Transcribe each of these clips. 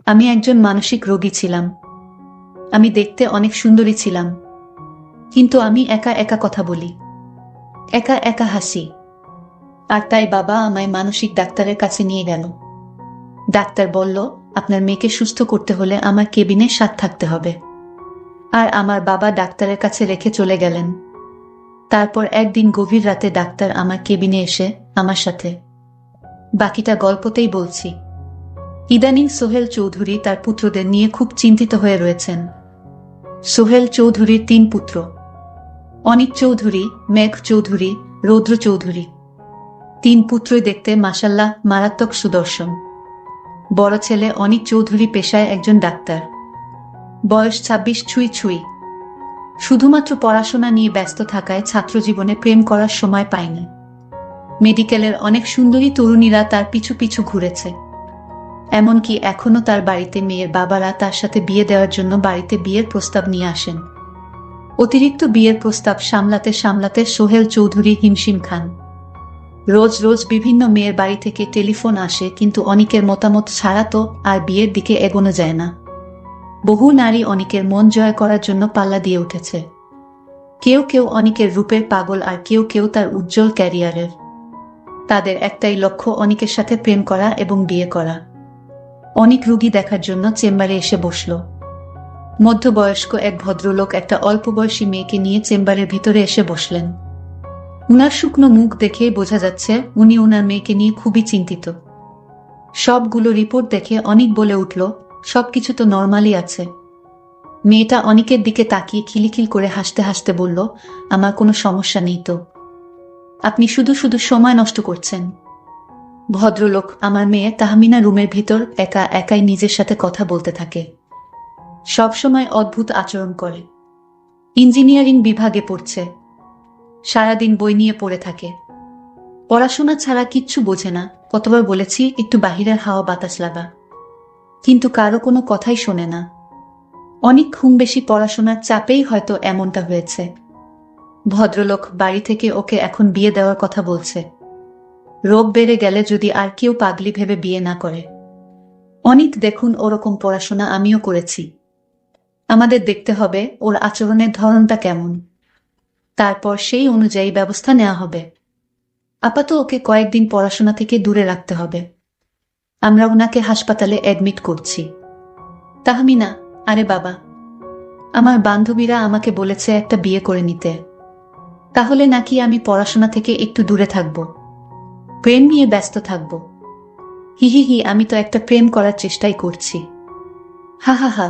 আমি একজন মানসিক রোগী ছিলাম। আমি দেখতে অনেক সুন্দরী ছিলাম, কিন্তু আমি একা একা কথা বলি, একা একা হাসি। আর তাই বাবা আমায় মানসিক ডাক্তারের কাছে নিয়ে গেল। ডাক্তার বলল, আপনার মেয়েকে সুস্থ করতে হলে আমার কেবিনে 7 থাকতে হবে। আর আমার বাবা ডাক্তারের কাছে রেখে চলে গেলেন। তারপর একদিন গভীর রাতে ডাক্তার আমার কেবিনে এসে আমার সাথে। বাকিটা গল্পতেই বলছি। ইদানিং সোহেল চৌধুরী তার পুত্রদের নিয়ে খুব চিন্তিত হয়ে রয়েছেন। সোহেল চৌধুরীর 3 পুত্র, অনিক চৌধুরী, মেঘ চৌধুরী, রৌদ্র চৌধুরী। 3 পুত্রই দেখতে মাশাল্লাহ মারাত্মক সুদর্শন। বড় ছেলে অনিক চৌধুরী পেশায় একজন ডাক্তার, বয়স 26 ছুঁই ছুঁই। শুধুমাত্র পড়াশোনা নিয়ে ব্যস্ত থাকায় ছাত্রজীবনে প্রেম করার সময় পায়নি। মেডিকেলের অনেক সুন্দরী তরুণীরা তার পিছু পিছু ঘুরেছে। এমনকি এখনো তার বাড়িতে মেয়ের বাবারা তার সাথে বিয়ে দেওয়ার জন্য বাড়িতে বিয়ের প্রস্তাব নিয়ে আসেন। অতিরিক্ত বিয়ের প্রস্তাব সামলাতে সামলাতে সোহেল চৌধুরী হিমশিম খান। রোজ রোজ বিভিন্ন মেয়ের বাড়ি থেকে টেলিফোন আসে, কিন্তু অনিকের মতামত ছাড়া তো আর বিয়ের দিকে এগোনো যায় না। বহু নারী অনিকের মন জয় করার জন্য পাল্লা দিয়ে উঠেছে। কেউ কেউ অনিকের রূপের পাগল, আর কেউ কেউ তার উজ্জ্বল ক্যারিয়ারের। তাদের একটাই লক্ষ্য, অনিকের সাথে প্রেম করা এবং বিয়ে করা। অনিক রুগী দেখার জন্য চেম্বারে এসে বসল। মধ্যবয়স্ক এক ভদ্রলোক একটা অল্প বয়সী মেয়েকে নিয়ে চেম্বারের ভিতরে এসে বসলেন। উনার শুকনো মুখ দেখেই বোঝা যাচ্ছে উনি উনার মেয়েকে নিয়ে খুবই চিন্তিত। সবগুলো রিপোর্ট দেখে অনিক বলে উঠল, সবকিছু তো নরমালি আছে। মেয়েটা অনিকের দিকে তাকিয়ে খিলখিল করে হাসতে হাসতে বলল, আমার কোনো সমস্যা নেই তো, আপনি শুধু শুধু সময় নষ্ট করছেন। ভদ্রলোক, আমার মেয়ে তাহমিনা রুমের ভিতর একা একাই নিজের সাথে কথা বলতে থাকে। সবসময় অদ্ভুত আচরণ করে। ইঞ্জিনিয়ারিং বিভাগে পড়ছে। সারাদিন বই নিয়ে পড়ে থাকে। পড়াশোনা ছাড়া কিচ্ছু বোঝে না। কতবার বলেছি একটু বাহিরের হাওয়া বাতাস লাগা, কিন্তু কারো কোনো কথাই শোনে না। অনেক ঘুম, বেশি পড়াশোনার চাপেই হয়তো এমনটা হয়েছে। ভদ্রলোক বাড়ি থেকে ওকে এখন বিয়ে দেওয়ার কথা বলছে। রোগ বেড়ে গেলে যদি আর কেউ পাগলি ভেবে বিয়ে না করে। অনিক, দেখুন ওরকম পড়াশোনা আমিও করেছি। আমাদের দেখতে হবে ওর আচরণের ধরনটা কেমন, তারপর সেই অনুযায়ী ব্যবস্থা নেওয়া হবে। আপাতত ওকে কয়েকদিন পড়াশোনা থেকে দূরে রাখতে হবে। আমরা ওনাকে হাসপাতালে অ্যাডমিট করছি। তাহমিনা, আরে বাবা, আমার বান্ধবীরা আমাকে বলেছে একটা বিয়ে করে নিতে। তাহলে নাকি আমি পড়াশোনা থেকে একটু দূরে থাকব, প্রেম নিয়ে ব্যস্ত থাকব। হি হি হি, আমি তো একটা প্রেম করার চেষ্টাই করছি। হা হা হা।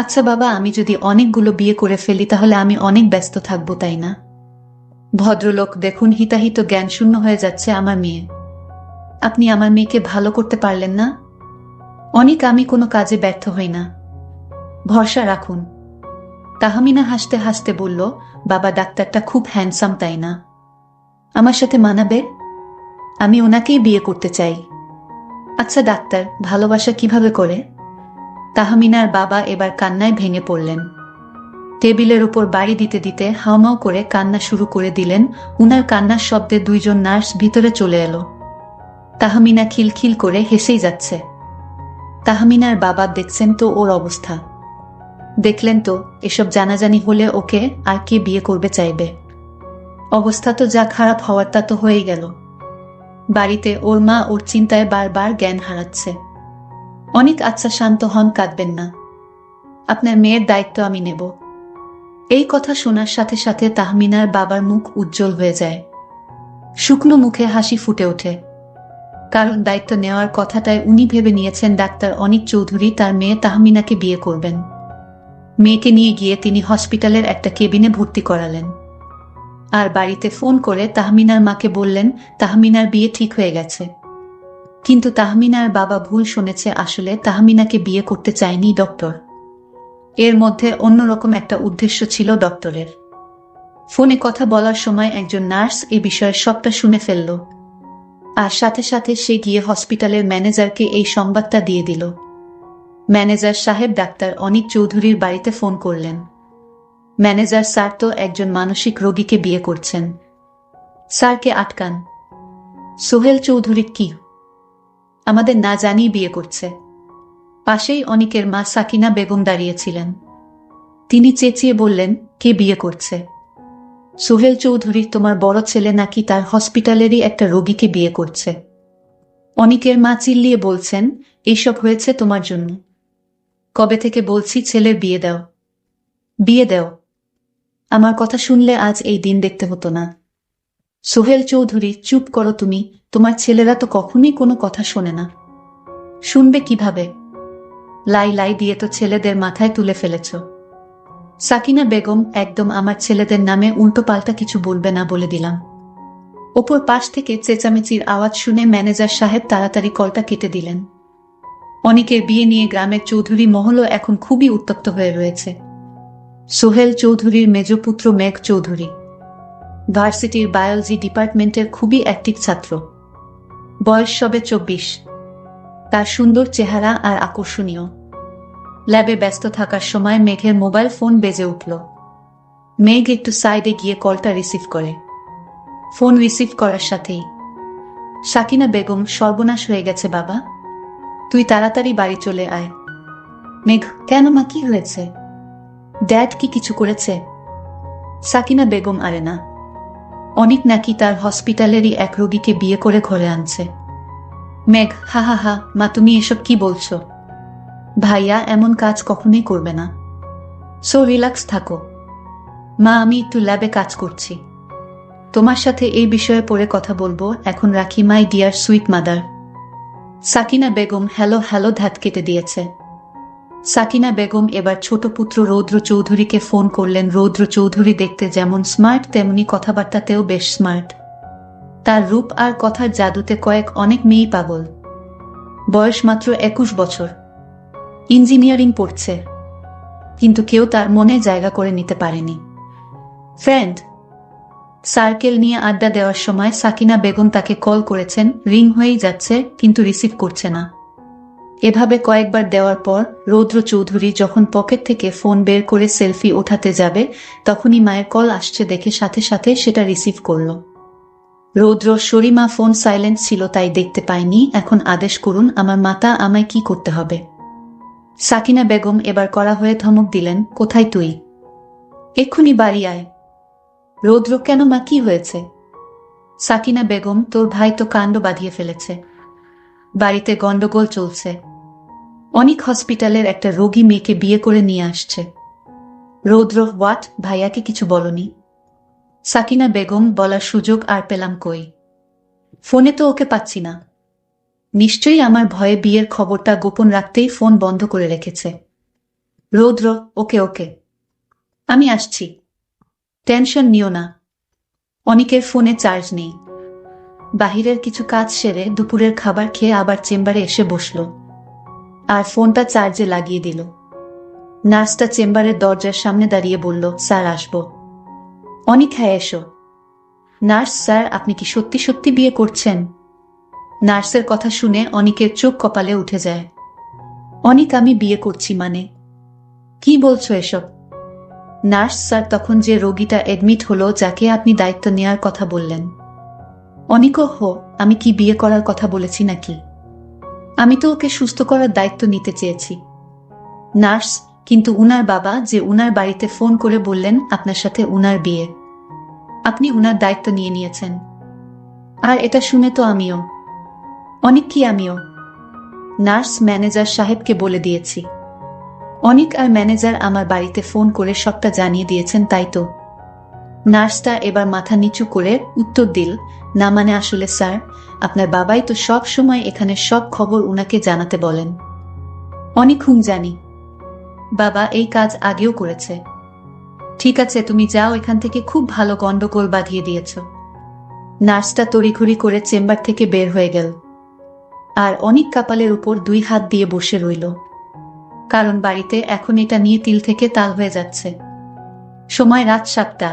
আচ্ছা বাবা, আমি যদি অনেকগুলো বিয়ে করে ফেলি তাহলে আমি অনেক ব্যস্ত থাকবো, তাই না? ভদ্রলোক, দেখুন হিতাহিত জ্ঞান শূন্য হয়ে যাচ্ছে আমার মেয়ে। আপনি আমার মেয়েকে ভালো করতে পারলেন না। অনেক, আমি কোনো কাজে ব্যর্থ হই না, ভরসা রাখুন। তাহমিনা হাসতে হাসতে বলল, বাবা ডাক্তারটা খুব হ্যান্ডসাম, তাই না? আমার সাথে মানাবে? আমি ওনাকেই বিয়ে করতে চাই। আচ্ছা ডাক্তার, ভালোবাসা কিভাবে করে? তাহমিনার বাবা এবার কান্নায় ভেঙে পড়লেন। টেবিলের উপর বাড়ি দিতে দিতে হাউমাউ করে কান্না শুরু করে দিলেন। উনার কান্নার শব্দে 2 জন নার্স ভিতরে চলে এলো। তাহমিনা খিলখিল করে হেসেই যাচ্ছে। তাহমিনার বাবা দেখছেন তো ওর অবস্থা, দেখলেন তো, এসব জানাজানি হলে ওকে আর কে বিয়ে করবে চাইবে? অবস্থা তো যা খারাপ হওয়ার তা তো হয়েই গেল। বাড়িতে ওর মা ওর চিন্তায় বারবার জ্ঞান হারাচ্ছে। অনেক, আচ্ছা শান্ত হন, কাঁদবেন না। আপনার মেয়ের দায়িত্ব আমি নেব। এই কথা শোনার সাথে সাথে তাহমিনার বাবার মুখ উজ্জ্বল হয়ে যায়। শুকনো মুখে হাসি ফুটে ওঠে। কারণ দায়িত্ব নেওয়ার কথাটাই উনি ভেবে নিয়েছেন ডাক্তার অনিক চৌধুরী তার মেয়ে তাহমিনাকে বিয়ে করবেন। মেয়েকে নিয়ে গিয়ে তিনি হসপিটালের একটা কেবিনে ভর্তি করালেন। আর বাড়িতে ফোন করে তাহমিনার মাকে বললেন তাহমিনার বিয়ে ঠিক হয়ে গেছে। কিন্তু তাহমিনার বাবা ভুল শুনেছে, আসলে তাহমিনাকে বিয়ে করতে চায়নি ডক্টর। এর মধ্যে অন্যরকম একটা উদ্দেশ্য ছিল ডক্টরের। ফোনে কথা বলার সময় একজন নার্স এ বিষয়ে সবটা শুনে ফেলল। আর সাথে সাথে সে গিয়ে হসপিটালের ম্যানেজারকে এই সংবাদটা দিয়ে দিল। ম্যানেজার সাহেব ডাক্তার অনিক চৌধুরীর বাড়িতে ফোন করলেন। ম্যানেজার স্যার তো একজন মানসিক রোগীকে বিয়ে করছেন, স্যারকে আটকান। সোহেল চৌধুরী কি আমাদের না জানিয়ে বিয়ে করছে? পাশেই অনিকের মা সাকিনা বেগম দাঁড়িয়েছিলেন। তিনি চেঁচিয়ে বললেন, কে বিয়ে করছে? সোহেল চৌধুরী, তোমার বড় ছেলে নাকি তার হসপিটালেরই একটা রোগীকে বিয়ে করছে। অনিকের মা চিল্লিয়ে বলছেন, এইসব হয়েছে তোমার জন্য। কবে থেকে বলছি ছেলের বিয়ে দাও, বিয়ে দাও। আমার কথা শুনলে আজ এই দিন দেখতে হতো না। সোহেল চৌধুরী, চুপ করো তুমি, তোমার ছেলেরা তো কখনোই কোনো কথা শোনে না। শুনবে কিভাবে? লাই লাই দিয়ে তো ছেলেদের মাথায় তুলে ফেলেছ। সাকিনা বেগম, একদম আমার ছেলেদের নামে উল্টো পাল্টা কিছু বলবে না বলে দিলাম। ওপর পাশ থেকে চেঁচামেচির আওয়াজ শুনে ম্যানেজার সাহেব তাড়াতাড়ি কলটা কেটে দিলেন। অনিকের বিয়ে নিয়ে গ্রামের চৌধুরী মহলও এখন খুবই উত্তপ্ত হয়ে রয়েছে। সোহেল চৌধুরীর মেজপুত্র মেঘ চৌধুরী ভার্সিটির বায়োলজি ডিপার্টমেন্টের খুবই অ্যাক্টিভ ছাত্র। বয়স সবে 24। তার সুন্দর চেহারা আর আকর্ষণীয়। ল্যাবে ব্যস্ত থাকার সময় মেঘের মোবাইল ফোন বেজে উঠল। মেঘ একটু সাইডে গিয়ে কলটা রিসিভ করে। ফোন রিসিভ করার সাথেই, সাকিনা বেগম, সর্বনাশ হয়ে গেছে বাবা, তুই তাড়াতাড়ি বাড়ি চলে আয়। মেঘ, কেন মা, কি হয়েছে? ড্যাড কি কিছু করেছে? সাকিনা বেগম, আরে না, অনিক নাকি তার হসপিটালেরই এক রোগীকে বিয়ে করে ঘরে আনছে। মেঘ, হা হা হা, মা তুমি এসব কি বলছো? ভাইয়া এমন কাজ কখনোই করবে না। সো রিল্যাক্স থাকো মা, আমি একটু ল্যাবে কাজ করছি। তোমার সাথে এই বিষয়ে পরে কথা বলবো, এখন রাখি my dear sweet mother. Sakina Begum hello hello ধ্যাত কেটে দিয়েছে। সাকিনা বেগম এবার ছোট পুত্র রৌদ্র চৌধুরীকে ফোন করলেন। রৌদ্র চৌধুরী দেখতে যেমন স্মার্ট, তেমনি কথাবার্তাতেও বেশ স্মার্ট। তার রূপ আর কথার জাদুতে অনেক মেয়েই পাগল। বয়স মাত্র 21 বছর। ইঞ্জিনিয়ারিং পড়ছে, কিন্তু কেউ তার মনে জায়গা করে নিতে পারেনি। ফ্রেন্ড সার্কেল নিয়ে আড্ডা দেওয়ার সময় সাকিনা বেগম তাকে কল করেছেন, রিং হয়েই যাচ্ছে কিন্তু রিসিভ করছে না। এভাবে কয়েকবার দেওয়ার পর রৌদ্র চৌধুরী যখন পকেট থেকে ফোন বের করে সেলফি ওঠাতে যাবে, তখনই মায়ের কল আসছে দেখে সাথে সাথে সেটা রিসিভ করল। রৌদ্র, শরীমা, ফোন সাইলেন্ট ছিল তাই দেখতে পাইনি, এখন আদেশ করুন আমার মাতা, আমায় কি করতে হবে? সাকিনা বেগম এবার কড়া হয়ে ধমক দিলেন, কোথায় তুই? এক্ষুনি বাড়ি আয়। রৌদ্র, কেন মা, কি হয়েছে? সাকিনা বেগম, তোর ভাই তো কাণ্ড বাঁধিয়ে ফেলেছে। বাড়িতে গন্ডগোল চলছে। অনেক হসপিটালের একটা রোগী মেয়েকে বিয়ে করে নিয়ে আসছে। রৌদ্র, হোয়াট? ভাইয়াকে কিছু বলনি? সাকিনা বেগম, বলার সুযোগ আর পেলাম কই? ফোনে তো ওকে পাচ্ছি না। নিশ্চয়ই আমার ভয়ে বিয়ের খবরটা গোপন রাখতেই ফোন বন্ধ করে রেখেছে। রৌদ্র, ওকে ওকে, আমি আসছি, টেনশন নিও না। অনিকের ফোনে চার্জ নেই। বাহিরের কিছু কাজ সেরে দুপুরের খাবার খেয়ে আবার চেম্বারে এসে বসল আর ফোনটা চার্জে লাগিয়ে দিল। নার্সটা চেম্বারের দরজার সামনে দাঁড়িয়ে বলল, স্যার আসব? অনিক, হ্যাঁ এসো। নার্স, স্যার আপনি কি সত্যি সত্যি বিয়ে করছেন? নার্সের কথা শুনে অনিকের চোখ কপালে উঠে যায়। অনিক, আমি বিয়ে করছি মানে? কি বলছো এসব? নার্স, স্যার তখন যে রোগীটা এডমিট হলো, যাকে আপনি দায়িত্ব নেওয়ার কথা বললেন। অনিকও, হো, আমি কি বিয়ে করার কথা বলেছি নাকি? আমি তো ওকে সুস্থ করার দায়িত্ব নিতে চেয়েছি। নার্স, কিন্তু উনার বাবা যে উনার বাড়িতে ফোন করে বললেন আপনার সাথে উনার বিয়ে, আপনি উনার দায়িত্ব নিয়ে নিয়েছেন। আর এটা শুনে তো আমিও। অনিক, কি আমিও? নার্স, ম্যানেজার সাহেবকে বলে দিয়েছি। অনিক আর ম্যানেজার আমার বাড়িতে ফোন করে সবটা জানিয়ে দিয়েছেন, তাই তো? নার্সটা এবার মাথা নিচু করে উত্তর দিল, না মানে আসলে স্যার, আপনার বাবাই তো সব সময় এখানে সব খবর উনাকে জানাতে বলেন। অনেক জানি, বাবা এই কাজ আগেও করেছে। ঠিক আছে, তুমি যাও এখান থেকে, খুব ভালো গন্ডগোল বাঁধিয়ে দিয়েছ। নার্সটা তড়িঘড়ি করে চেম্বার থেকে বের হয়ে গেল আর অনেক কপালের উপর 2 হাত দিয়ে বসে রইল, কারণ বাড়িতে এখন এটা নিয়ে তিল থেকে তাল হয়ে যাচ্ছে। সময় রাত 7টা।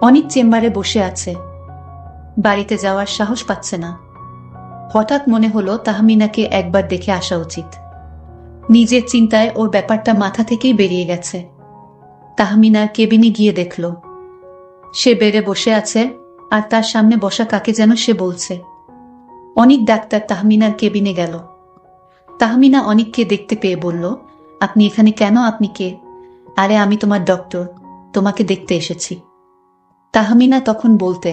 অনেক চেম্বারে বসে আছে, বাড়িতে যাওয়ার সাহস পাচ্ছে না। হঠাৎ মনে হলো তাহমিনাকে একবার দেখে আসা উচিত। নিজের চিন্তায় ওর ব্যাপারটা মাথা থেকেই বেরিয়ে গেছে। তাহমিনার কেবিনে গিয়ে দেখল সে বেডে বসে আছে আর তার সামনে বসা কাকে যেন সে বলছে। অনেক ডাক্তার তাহমিনার কেবিনে গেল। তাহমিনা অনিককে দেখতে পেয়ে বলল, আপনি এখানে কেন? আপনি কে? আরে আমি তোমার ডক্টর, তোমাকে দেখতে এসেছি। তাহমিনা তখন বলতে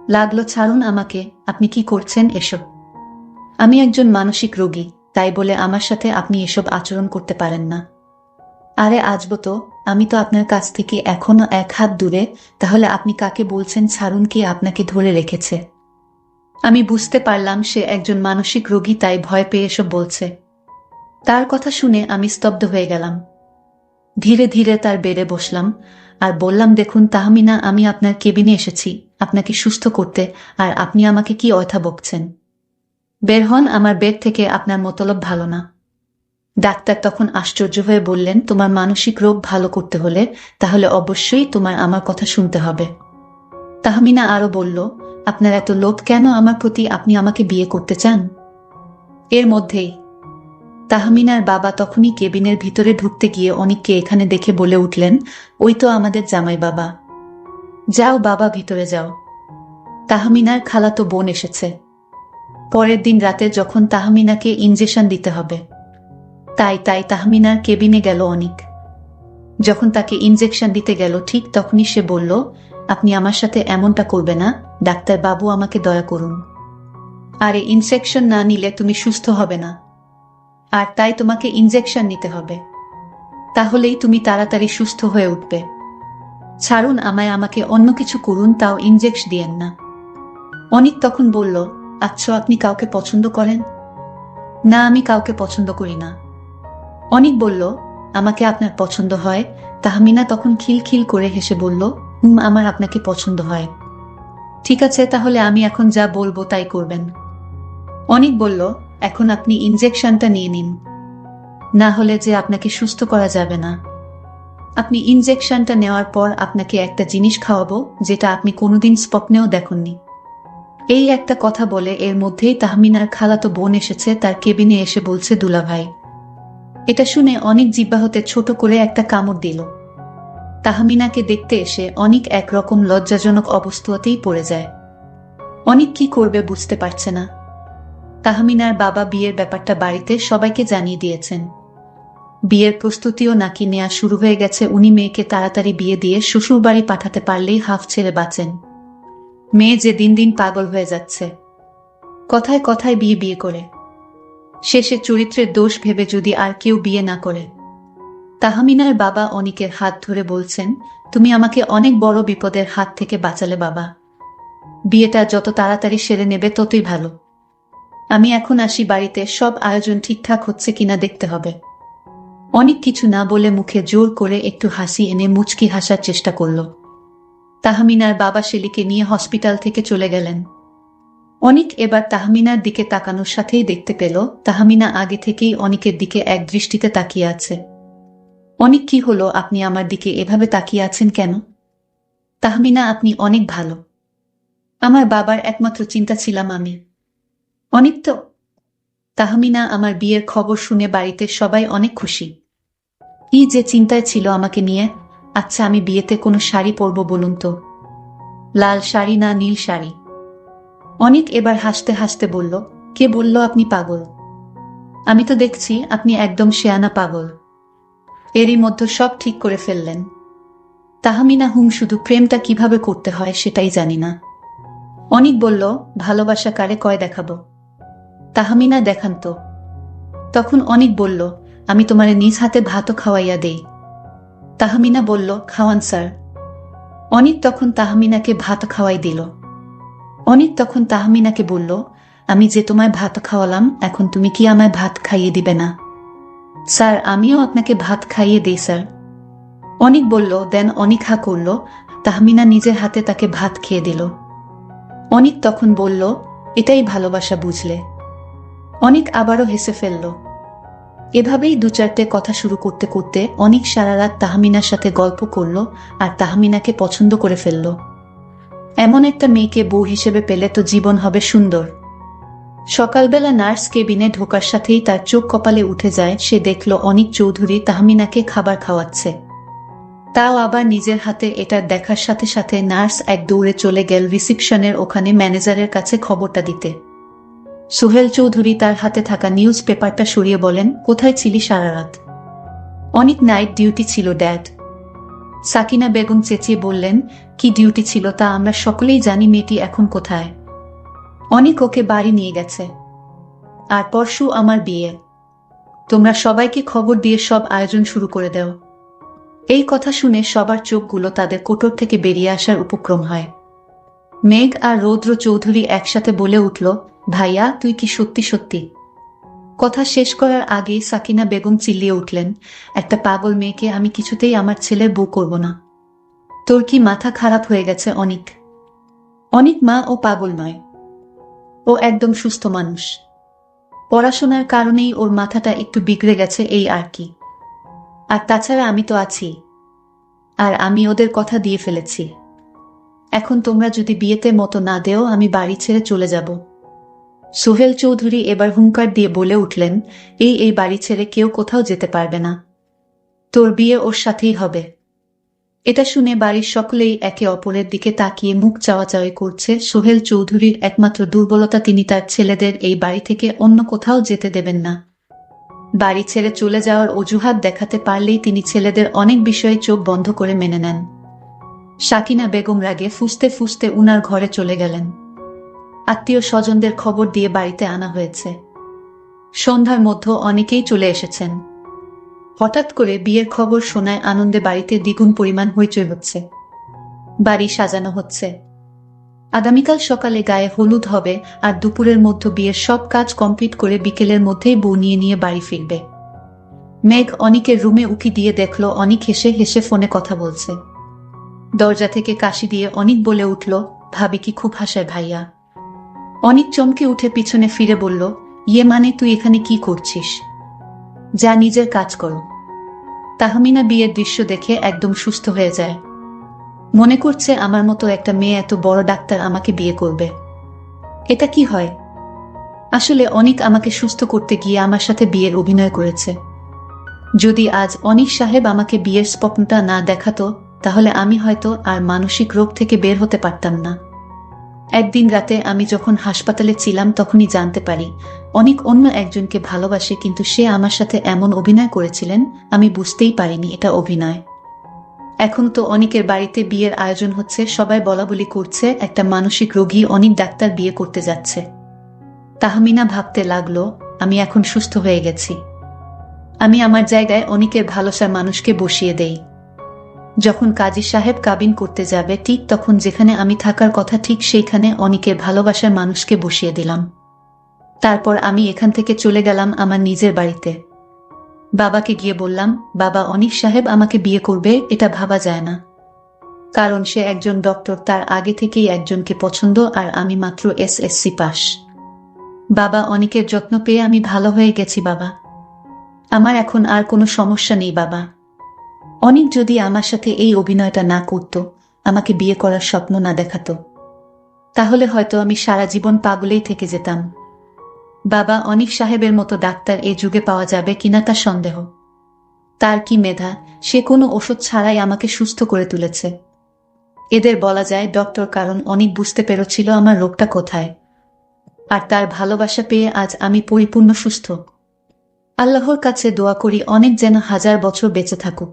লাগলো, ছাড়ুন আমাকে, আপনি কি করছেন এসব? আমি একজন মানসিক রোগী, তাই বলে আমার সাথে আপনি এসব আচরণ করতে পারেন না। আরে আজব তো, আমি তো আপনার কাছ থেকে এখনো এক হাত দূরে, তাহলে আপনি কাকে বলছেন ছাড়ুন? কে আপনাকে ধরে রেখেছে? আমি বুঝতে পারলাম সে একজন মানসিক রোগী, তাই ভয় পেয়ে এসব বলছে। তার কথা শুনে আমি স্তব্ধ হয়ে গেলাম। ধীরে ধীরে তার বেড়ে বসলাম আর বললাম, দেখুন তাহমিনা, আমি আপনার কেবিনে এসেছি আপনাকে সুস্থ করতে, আর আপনি আমাকে কি অয়থা বকছেন? বের হন আমার বেড থেকে, আপনার মতলব ভালো না। ডাক্তার তখন আশ্চর্য হয়ে বললেন, তোমার মানসিক রোগ ভালো করতে হলে তাহলে অবশ্যই তোমার আমার কথা শুনতে হবে। তাহমিনা আরো বলল, আপনার এত লোভ কেন আমার প্রতি? আপনি আমাকে বিয়ে করতে চান? এর মধ্যেই তাহমিনার বাবা তখনই কেবিনের ভিতরে ঢুকতে গিয়ে অনিককে এখানে দেখে বলে উঠলেন, ওই তো আমাদের জামাই বাবা। যাও বাবা, ভিতরে যাও। তাহমিনার খালাতো বোন এসেছে। পরের দিন রাতে যখন তাহমিনাকে ইনজেকশন দিতে হবে, তাই তাহমিনার কেবিনে গেল অনিক। যখন তাকে ইনজেকশন দিতে গেল ঠিক তখনই সে বলল, আপনি আমার সাথে এমনটা করবে না, ডাক্তার বাবু, আমাকে দয়া করুন। আরে ইনজেকশন না নিলে তুমি সুস্থ হবে না, আর তাই তোমাকে ইনজেকশন নিতে হবে, তাহলেই তুমি তাড়াতাড়ি সুস্থ হয়ে উঠবে। ছাড়ুন আমায়, আমাকে অন্য কিছু করুন, তাও ইনজেকশন দিয়েন না। অনিক তখন বলল, আচ্ছা আপনি কাউকে পছন্দ করেন? না, আমি কাউকে পছন্দ করি না। অনিক বলল, আমাকে আপনার পছন্দ হয়? তাহমিনা তখন খিলখিল করে হেসে বলল, আমার আপনাকে পছন্দ হয়। ঠিক আছে, তাহলে আমি এখন যা বলবো তাই করবেন। অনিক বলল, এখন আপনি ইনজেকশনটা নিয়ে নিন, না হলে যে আপনাকে সুস্থ করা যাবে না। আপনি ইনজেকশনটা নেওয়ার পর আপনাকে একটা জিনিস খাওয়াবো যেটা আপনি কোনোদিন স্বপ্নেও দেখেননি। এই একটা কথা বলে এর মধ্যেই তাহমিনার খালাতো বোন এসেছে তার কেবিনে এসে বলছে, দুলাভাই। এটা শুনে অনিক জিহ্বা ছোট করে একটা কামড় দিল। তাহমিনাকে দেখতে এসে অনিক একরকম লজ্জাজনক অবস্থাতেই পড়ে যায়। অনিক কি করবে বুঝতে পারছে না। তাহমিনার বাবা বিয়ের ব্যাপারটা বাড়িতে সবাইকে জানিয়ে দিয়েছেন। বিয়ের প্রস্তুতিও নাকি নেওয়া শুরু হয়ে গেছে। উনি মেয়েকে তাড়াতাড়ি বিয়ে দিয়ে শ্বশুর বাড়ি পাঠাতে পারলেই হাফ ছেড়ে বাঁচেন। মেয়ে যে দিন দিন পাগল হয়ে যাচ্ছে, কথায় কথায় বিয়ে বিয়ে করে, শেষে চরিত্রের দোষ ভেবে যদি আর কেউ বিয়ে না করে। তাহমিনার বাবা অনিকের হাত ধরে বলছেন, তুমি আমাকে অনেক বড় বিপদের হাত থেকে বাঁচালে বাবা। বিয়েটা যত তাড়াতাড়ি সেরে নেবে ততই ভালো। আমি এখন আসি, বাড়িতে সব আয়োজন ঠিকঠাক হচ্ছে কিনা দেখতে হবে। অনিক কিছু না বলে মুখে জোর করে একটু হাসি এনে মুচকি হাসার চেষ্টা করল। তাহমিনার বাবা শেলিকে নিয়ে হসপিটাল থেকে চলে গেলেন। অনিক এবার তাহমিনার দিকে তাকানোর সাথেই দেখতে পেল তাহমিনা আগে থেকেই অনিকের দিকে এক দৃষ্টিতে তাকিয়ে আছে। অনিক, কি হলো? আপনি আমার দিকে এভাবে তাকিয়ে আছেন কেন? তাহমিনা, আপনি অনেক ভালো। আমার বাবার একমাত্র চিন্তা ছিলাম আমি। অনিক তো। তাহমিনা, আমার বিয়ের খবর শুনে বাড়িতে সবাই অনেক খুশি। কি যে চিন্তায় ছিল আমাকে নিয়ে। আচ্ছা, আমি বিয়েতে কোনো শাড়ি পরব বলুন তো? লাল শাড়ি না নীল শাড়ি? অনিক এবার হাসতে হাসতে বলল, কে বলল আপনি পাগল? আমি তো দেখছি আপনি একদম শেয়ানা পাগল। এরই মধ্যে সব ঠিক করে ফেললেন। তাহমিনা, শুধু প্রেমটা কিভাবে করতে হয় সেটাই জানি না। অনিক বলল, ভালোবাসা কারে কয় দেখাবো? তাহমিনা, দেখান তো। তখন অনিক বলল, আমি তোমারে নিজ হাতে ভাতও খাওয়াইয়া দেই। তাহমিনা বলল, খাওয়ান স্যার। অনিক তখন তাহমিনাকে ভাত খাওয়াই দিল। অনিক তখন তাহমিনাকে বলল, আমি যে তোমায় ভাত খাওয়ালাম, এখন তুমি কি আমায় ভাত খাইয়ে দিবে না? স্যার, আমিও আপনাকে ভাত খাইয়ে দেই স্যার। অনিক বলল, দেন। অনিক হা করল। তাহমিনা নিজের হাতে তাকে ভাত খেয়ে দিল। অনিক তখন বলল, এটাই ভালোবাসা বুঝলে? অনিক আবারও হেসে ফেলল। এভাবেই দু চারটে কথা শুরু করতে করতে অনিক সারা রাত তাহমিনার সাথে গল্প করল আর তাহমিনাকে পছন্দ করে ফেলল। এমন একটা মেয়েকে বউ হিসেবে পেলে তো জীবন হবে সুন্দর। সকালবেলা নার্স কেবিনে ঢোকার সাথেই তার চোখ কপালে উঠে যায়। সে দেখল অনিক চৌধুরী তাহমিনাকে খাবার খাওয়াচ্ছে, তাও আবার নিজের হাতে। এটা দেখার সাথে সাথে নার্স এক দৌড়ে চলে গেল রিসিপশনের ওখানে ম্যানেজারের কাছে খবরটা দিতে। সোহেল চৌধুরী তার হাতে থাকা নিউজ পেপারটা সরিয়ে বলেন, কোথায় ছিলি সারা রাত? অনেক নাইট ডিউটি ছিল ড্যাড। সাকিনা বেগম চেঁচিয়ে বললেন, কি ডিউটি ছিল তা আমরা সকলেই জানি, মেয়েটি এখন কোথায়? অনেক ওকে বাড়ি নিয়ে গেছে, আর পরশু আমার বিয়ে। তোমরা সবাইকে খবর দিয়ে সব আয়োজন শুরু করে দাও। এই কথা শুনে সবার চোখগুলো তাদের কোটর থেকে বেরিয়ে আসার উপক্রম হয়। মেঘ আর রৌদ্র চৌধুরী একসাথে বলে উঠল, ভাইয়া তুই কি সত্যি সত্যি? কথা শেষ করার আগেই সাকিনা বেগম চিল্লিয়ে উঠলেন, একটা পাগল মেয়েকে আমি কিছুতেই আমার ছেলের বউ করব না। তোর কি মাথা খারাপ হয়ে গেছে অনিক? অনিক মা ও পাগল নয়, ও একদম সুস্থ মানুষ। পড়াশোনার কারণেই ওর মাথাটা একটু বিগড়ে গেছে এই আর কি। আর তাছাড়া আমি তো আছি, আর আমি ওদের কথা দিয়ে ফেলেছি। এখন তোমরা যদি বিয়েতে মতো না দেও আমি বাড়ি ছেড়ে চলে যাব। সোহেল চৌধুরী এবার হুঙ্কার দিয়ে বলে উঠলেন, এই বাড়ি ছেড়ে কেউ কোথাও যেতে পারবে না। তোর বিয়ে ওর সাথেই হবে। এটা শুনে বাড়ির সকলেই একে অপরের দিকে তাকিয়ে মুখ চাওয়াচাওয়ি করছে। সোহেল চৌধুরীর একমাত্র দুর্বলতা, তিনি তার ছেলেদের এই বাড়ি থেকে অন্য কোথাও যেতে দেবেন না। বাড়ি ছেড়ে চলে যাওয়ার অজুহাত দেখাতে পারলেই তিনি ছেলেদের অনেক বিষয়ে চোখ বন্ধ করে মেনে নেন। সাকিনা বেগম রাগে ফুঁসতে ফুঁসতে উনার ঘরে চলে গেলেন। আত্মীয় স্বজনদের খবর দিয়ে বাড়িতে আনা হয়েছে। সন্ধ্যার মধ্যে অনেকেই চলে এসেছেন। হঠাৎ করে বিয়ের খবর শোনায় আনন্দে বাড়িতে দ্বিগুণ পরিমাণ হইচই হচ্ছে। বাড়ি সাজানো হচ্ছে। আগামীকাল সকালে গায়ে হলুদ হবে, আর দুপুরের মধ্যে বিয়ের সব কাজ কমপ্লিট করে বিকেলের মধ্যেই বউ নিয়ে বাড়ি ফিরবে। মেঘ অনিকের রুমে উকি দিয়ে দেখল অনিক হেসে হেসে ফোনে কথা বলছে। দরজা থেকে কাশি দিয়ে অনিক বলে উঠল, ভাবি কি খুব হাসায় ভাইয়া? অনিক চমকে উঠে পিছনে ফিরে বলল, ইয়ে মানে তুই এখানে কি করছিস? যা নিজের কাজ করো। তাহমিনা বিয়ের দৃশ্য দেখে একদম সুস্থ হয়ে যায়। মনে করছে আমার মতো একটা মেয়ে এত বড় ডাক্তার আমাকে বিয়ে করবে। এটা কি হয়? আসলে অনিক আমাকে সুস্থ করতে গিয়ে আমার সাথে বিয়ের অভিনয় করেছে। যদি আজ অনিক সাহেব আমাকে বিয়ের স্বপ্নটা না দেখাতো, তাহলে আমি হয়তো আর মানসিক রোগ থেকে বের হতে পারতাম না। একদিন রাতে আমি যখন হাসপাতালে ছিলাম তখনই জানতে পারি অনিক অন্য একজনকে ভালোবাসে, কিন্তু সে আমার সাথে এমন অভিনয় করেছিলেন আমি বুঝতেই পারিনি এটা অভিনয়। এখন তো অনিকের বাড়িতে বিয়ের আয়োজন হচ্ছে, সবাই বলাবলি করছে একটা মানসিক রোগী অনিক ডাক্তার বিয়ে করতে যাচ্ছে। তাহমিনা ভাবতে লাগলো, আমি এখন সুস্থ হয়ে গেছি। আমি আমার জায়গায় অনিকের ভালোবাসার মানুষকে বসিয়ে দেই। যখন কাজী সাহেব কাবিন করতে যাবে ঠিক তখন যেখানে আমি থাকার কথা ঠিক সেইখানে অনিকের ভালোবাসার মানুষকে বসিয়ে দিলাম। তারপর আমি এখান থেকে চলে গেলাম আমার নিজের বাড়িতে। বাবাকে গিয়ে বললাম, বাবা অনিক সাহেব আমাকে বিয়ে করবে এটা ভাবা যায় না, কারণ সে একজন ডক্টর, তার আগে থেকেই একজনকে পছন্দ, আর আমি মাত্র এসএসসি পাস। বাবা অনিকের যত্ন পেয়ে আমি ভালো হয়ে গেছি বাবা। আমার এখন আর কোনো সমস্যা নেই বাবা। অনিক যদি আমার সাথে এই অভিনয়টা না করত, আমাকে বিয়ে করার স্বপ্ন না দেখাতো, তাহলে হয়তো আমি সারা জীবন পাগলেই থেকে যেতাম। বাবা অনিক সাহেবের মতো ডাক্তার এ যুগে পাওয়া যাবে কিনা তা সন্দেহ। তার কি মেধা, সে কোনো ওষুধ ছাড়াই আমাকে সুস্থ করে তুলেছে। এদের বলা যায় ডক্টর, কারণ অনিক বুঝতে পেরেছিল আমার রোগটা কোথায়, আর তার ভালোবাসা পেয়ে আজ আমি পরিপূর্ণ সুস্থ। আল্লাহর কাছে দোয়া করি অনেক যেন হাজার বছর বেঁচে থাকুক।